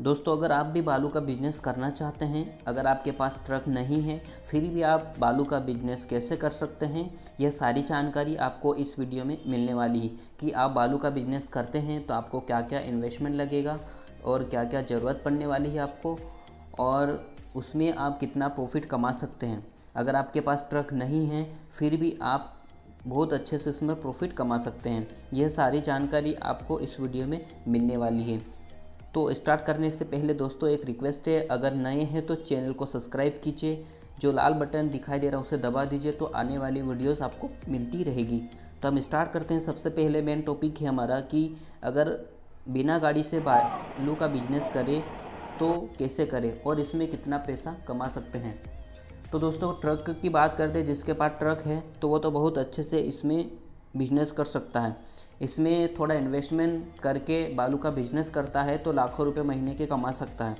दोस्तों, अगर आप भी बालू का बिजनेस करना चाहते हैं, अगर आपके पास ट्रक नहीं है फिर भी आप बालू का बिजनेस कैसे कर सकते हैं, यह सारी जानकारी आपको इस वीडियो में मिलने वाली है कि आप बालू का बिजनेस करते हैं तो आपको क्या क्या इन्वेस्टमेंट लगेगा और क्या क्या ज़रूरत पड़ने वाली है आपको, और उसमें आप कितना प्रॉफिट कमा सकते हैं। अगर आपके पास ट्रक नहीं है फिर भी आप बहुत अच्छे से उसमें प्रॉफिट कमा सकते हैं। यह सारी जानकारी आपको इस वीडियो में मिलने वाली है। तो स्टार्ट करने से पहले दोस्तों एक रिक्वेस्ट है, अगर नए हैं तो चैनल को सब्सक्राइब कीजिए, जो लाल बटन दिखाई दे रहा है उसे दबा दीजिए तो आने वाली वीडियोस आपको मिलती रहेगी। तो हम स्टार्ट करते हैं। सबसे पहले मेन टॉपिक है हमारा कि अगर बिना गाड़ी से बालू का बिजनेस करें तो कैसे करें और इसमें कितना पैसा कमा सकते हैं। तो दोस्तों ट्रक की बात करते हैं, जिसके पास ट्रक है तो वो तो बहुत अच्छे से इसमें बिजनेस कर सकता है। इसमें थोड़ा इन्वेस्टमेंट करके बालू का बिजनेस करता है तो लाखों रुपए महीने के कमा सकता है।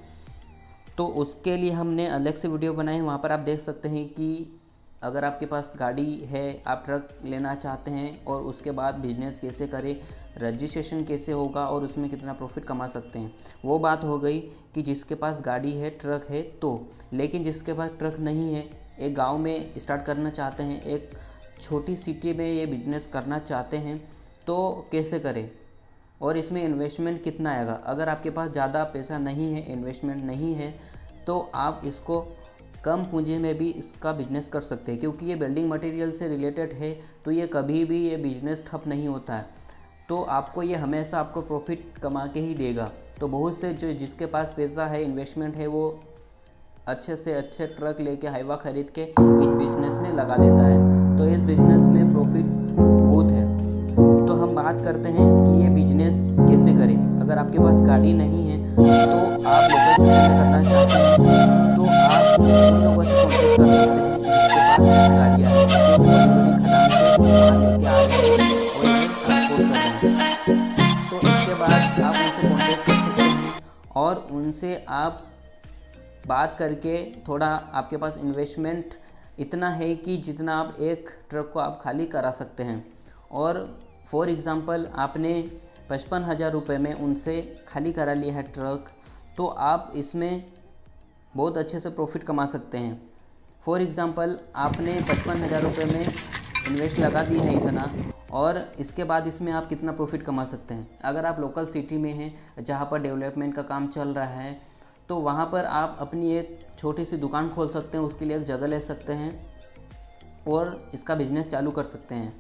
तो उसके लिए हमने अलग से वीडियो बनाए हैं, वहाँ पर आप देख सकते हैं कि अगर आपके पास गाड़ी है, आप ट्रक लेना चाहते हैं और उसके बाद बिजनेस कैसे करें, रजिस्ट्रेशन कैसे होगा और उसमें कितना प्रॉफिट कमा सकते हैं। वो बात हो गई कि जिसके पास गाड़ी है, ट्रक है तो। लेकिन जिसके पास ट्रक नहीं है, एक गांव में स्टार्ट करना चाहते हैं, एक छोटी सिटी में ये बिजनेस करना चाहते हैं तो कैसे करें और इसमें इन्वेस्टमेंट कितना आएगा। अगर आपके पास ज़्यादा पैसा नहीं है, इन्वेस्टमेंट नहीं है, तो आप इसको कम पूंजी में भी इसका बिजनेस कर सकते हैं, क्योंकि ये बिल्डिंग मटेरियल से रिलेटेड है तो ये कभी भी ये बिजनेस ठप नहीं होता है। तो आपको ये हमेशा आपको प्रॉफिट कमा के ही देगा। तो बहुत से जो जिसके पास पैसा है, इन्वेस्टमेंट है, वो अच्छे से अच्छे ट्रक लेके हाईवा खरीद के इस बिज़नेस में लगा देता है। तो इस बिज़नेस में प्रॉफिट बहुत है। तो हम बात करते हैं कि ये बिजनेस कैसे करें। अगर आपके पास गाड़ी नहीं है तो आप लोकल सिटी में करना चाहते हैं तो आप उन लोगों से कॉन्टेक्ट कर सकते हैं जिसके पास गाड़ियाँ हैं, जो बड़ी बड़ी खदान से सामान लेके आ रहे हैं और ये ट्रांसपोर्ट कर रहे हैं। तो इसके बाद आप उनसे कॉन्टेक्ट कर सकते हैं और उनसे आप बात करके थोड़ा आपके पास इन्वेस्टमेंट इतना है कि जितना आप एक ट्रक को आप खाली करा सकते हैं। और फॉर एग्ज़ाम्पल आपने 55,000 रुपये में उनसे खाली करा लिया है ट्रक, तो आप इसमें बहुत अच्छे से प्रॉफिट कमा सकते हैं। फॉर एग्ज़ाम्पल आपने 55,000 रुपये में इन्वेस्ट लगा दिया है इतना, और इसके बाद इसमें आप कितना प्रॉफिट कमा सकते हैं। अगर आप लोकल सिटी में हैं जहाँ पर डेवलपमेंट का काम चल रहा है तो वहाँ पर आप अपनी एक छोटी सी दुकान खोल सकते हैं, उसके लिए एक जगह ले सकते हैं और इसका बिज़नेस चालू कर सकते हैं।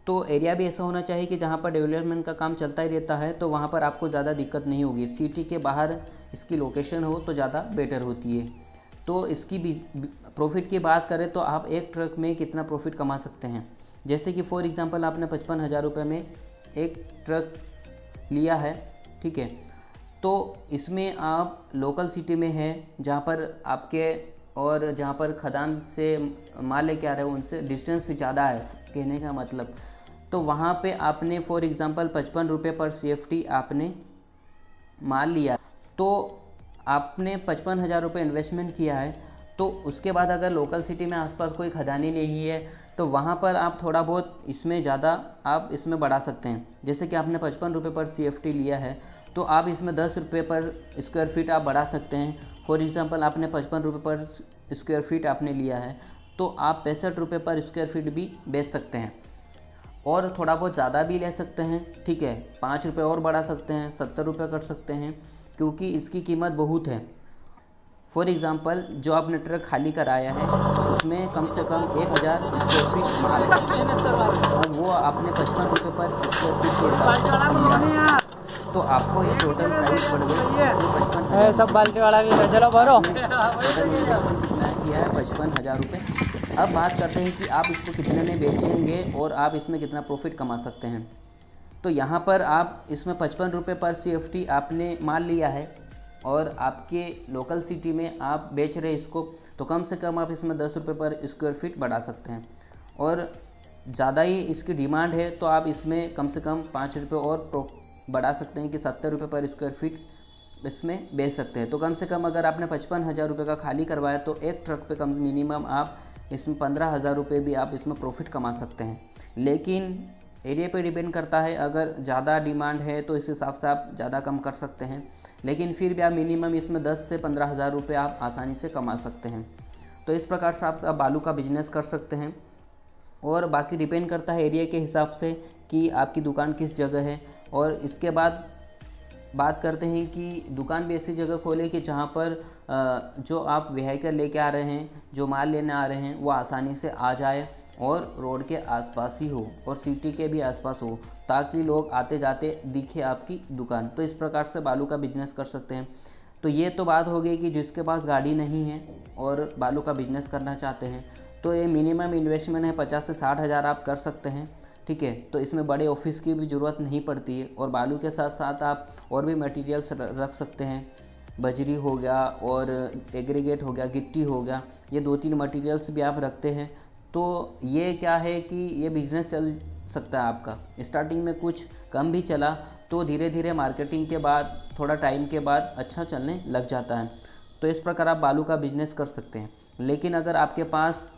तो एरिया भी ऐसा होना चाहिए कि जहाँ पर डेवलपमेंट का काम चलता ही रहता है, तो वहाँ पर आपको ज़्यादा दिक्कत नहीं होगी। सिटी के बाहर इसकी लोकेशन हो तो ज़्यादा बेटर होती है। तो इसकी प्रॉफिट की बात करें तो आप एक ट्रक में कितना प्रॉफिट कमा सकते हैं। जैसे कि फॉर एग्ज़ाम्पल आपने 55,000 रुपये में एक ट्रक लिया है, ठीक है, तो इसमें आप लोकल सिटी में हैं जहाँ पर आपके और जहाँ पर खदान से माल लेके आ रहे हो उनसे डिस्टेंस ज़्यादा है, कहने का मतलब। तो वहाँ पे आपने फॉर एग्ज़ाम्पल 55 रुपये पर CFT आपने माल लिया, तो आपने 55,000 रुपये इन्वेस्टमेंट किया है। तो उसके बाद अगर लोकल सिटी में आसपास कोई खदानी नहीं है तो वहाँ पर आप थोड़ा बहुत इसमें ज़्यादा आप इसमें बढ़ा सकते हैं। जैसे कि आपने 55 रुपये पर CFT लिया है तो आप इसमें 10 रुपये पर स्क्वायर फीट आप बढ़ा सकते हैं। फॉर एग्ज़ाम्पल आपने 55 रुपये पर स्क्वायर फीट आपने लिया है तो आप 65 रुपये पर स्क्वायर फीट भी बेच सकते हैं और थोड़ा बहुत ज़्यादा भी ले सकते हैं, ठीक है, 5 रुपये और बढ़ा सकते हैं, 70 रुपये कर सकते हैं, क्योंकि इसकी कीमत बहुत है। फॉर एग्ज़ाम्पल जो आपने ट्रक खाली कराया है उसमें कम से कम 1000 स्क्वायर फीट माल है और वो आपने 55 रुपये पर स्क्वायर फीट के हिसाब से लिया, तो आपको ये टोटल प्राइस पड़ गई इसमें 55,000। सब बाल्टी वाला भी चलो भरो। टोटल इन्वेस्टमेंट कितना किया है? 55,000 रुपये। अब बात करते हैं कि आप इसको कितने में बेचेंगे और आप इसमें कितना प्रॉफिट कमा सकते हैं। तो यहाँ पर आप इसमें 55 रुपये पर CFT आपने माल लिया है और आपके लोकल सिटी में आप बेच रहे हैं इसको, तो कम से कम आप इसमें 10 रुपये पर स्क्वायर फीट बढ़ा सकते हैं। और ज़्यादा ही इसकी डिमांड है तो आप इसमें कम से कम 5 रुपये और बढ़ा सकते हैं कि 70 रुपये पर स्क्वायर फीट इसमें बेच सकते हैं। तो कम से कम अगर आपने 55,000 रुपये का खाली करवाया तो एक ट्रक पे कम मिनिमम आप इसमें 15,000 रुपये भी आप इसमें प्रॉफिट कमा सकते हैं। लेकिन एरिया पे डिपेंड करता है, अगर ज़्यादा डिमांड है तो इस हिसाब से आप ज़्यादा कम कर सकते हैं, लेकिन फिर भी आप मिनिमम इसमें 10 से 15,000 रुपये आप आसानी से कमा सकते हैं। तो इस प्रकार से आप बालू का बिजनेस कर सकते हैं। और बाकी डिपेंड करता है एरिया के हिसाब से कि आपकी दुकान किस जगह है। और इसके बाद बात करते हैं कि दुकान भी ऐसी जगह खोले कि जहाँ पर जो आप व्हीकल लेके आ रहे हैं, जो माल लेने आ रहे हैं, वो आसानी से आ जाए और रोड के आसपास ही हो और सिटी के भी आसपास हो, ताकि लोग आते जाते दिखे आपकी दुकान। तो इस प्रकार से बालू का बिजनेस कर सकते हैं। तो ये तो बात हो गई कि जिसके पास गाड़ी नहीं है और बालू का बिजनेस करना चाहते हैं, तो ये मिनिमम इन्वेस्टमेंट है 50 से 60 हज़ार आप कर सकते हैं, ठीक है। तो इसमें बड़े ऑफिस की भी ज़रूरत नहीं पड़ती है। और बालू के साथ साथ आप और भी मटेरियल्स रख सकते हैं, बजरी हो गया और एग्रीगेट हो गया, गिट्टी हो गया, ये 2-3 मटेरियल्स भी आप रखते हैं। तो ये क्या है कि ये बिज़नेस चल सकता है आपका। स्टार्टिंग में कुछ कम भी चला तो धीरे धीरे मार्केटिंग के बाद, थोड़ा टाइम के बाद अच्छा चलने लग जाता है। तो इस प्रकार आप बालू का बिज़नेस कर सकते हैं। लेकिन अगर आपके पास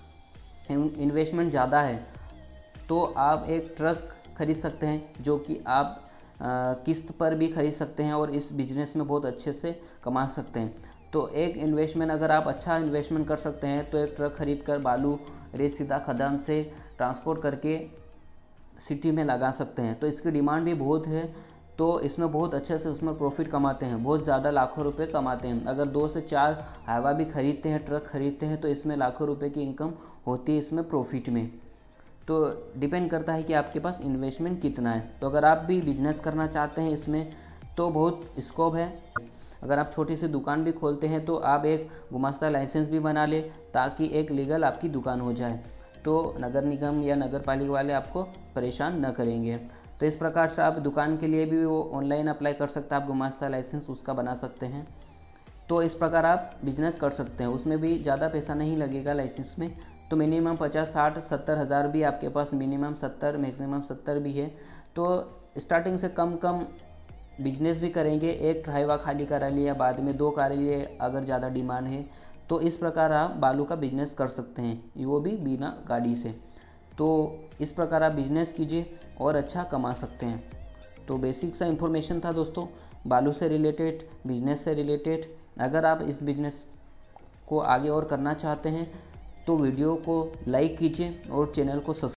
इन्वेस्टमेंट ज़्यादा है तो आप एक ट्रक खरीद सकते हैं, जो कि आप किस्त पर भी खरीद सकते हैं और इस बिज़नेस में बहुत अच्छे से कमा सकते हैं। तो एक इन्वेस्टमेंट, अगर आप अच्छा इन्वेस्टमेंट कर सकते हैं तो एक ट्रक खरीद कर बालू रेत सीधा खदान से ट्रांसपोर्ट करके सिटी में लगा सकते हैं। तो इसकी डिमांड भी बहुत है, तो इसमें बहुत अच्छे से उसमें प्रॉफिट कमाते हैं, बहुत ज़्यादा लाखों रुपए कमाते हैं। अगर 2 से 4 हाइवा भी खरीदते हैं, ट्रक खरीदते हैं, तो इसमें लाखों रुपए की इनकम होती है इसमें प्रॉफिट में। तो डिपेंड करता है कि आपके पास इन्वेस्टमेंट कितना है। तो अगर आप भी बिजनेस करना चाहते हैं इसमें तो बहुत स्कोप है। अगर आप छोटी सी दुकान भी खोलते हैं तो आप एक गुमास्ता लाइसेंस भी बना ले, ताकि एक लीगल आपकी दुकान हो जाए, तो नगर निगम या नगर पालिका वाले आपको परेशान न करेंगे। तो इस प्रकार से आप दुकान के लिए भी वो ऑनलाइन अप्लाई कर सकते हैं, आप गुमास्ता लाइसेंस उसका बना सकते हैं। तो इस प्रकार आप बिजनेस कर सकते हैं। उसमें भी ज़्यादा पैसा नहीं लगेगा लाइसेंस में। तो मिनिमम 50, 60, 70 हज़ार भी आपके पास, मिनिमम 70, मैक्सिमम 70 भी है। तो स्टार्टिंग से कम कम बिजनेस भी करेंगे, एक हाइवा खाली करा लिया, बाद में 2 कारें लिए अगर ज़्यादा डिमांड है। तो इस प्रकार आप बालू का बिजनेस कर सकते हैं, वो भी बिना गाड़ी से। तो इस प्रकार आप बिजनेस कीजिए और अच्छा कमा सकते हैं। तो बेसिक सा इन्फॉर्मेशन था दोस्तों, बालू से रिलेटेड, बिजनेस से रिलेटेड। अगर आप इस बिजनेस को आगे और करना चाहते हैं तो वीडियो को लाइक कीजिए और चैनल को सब्सक्राइब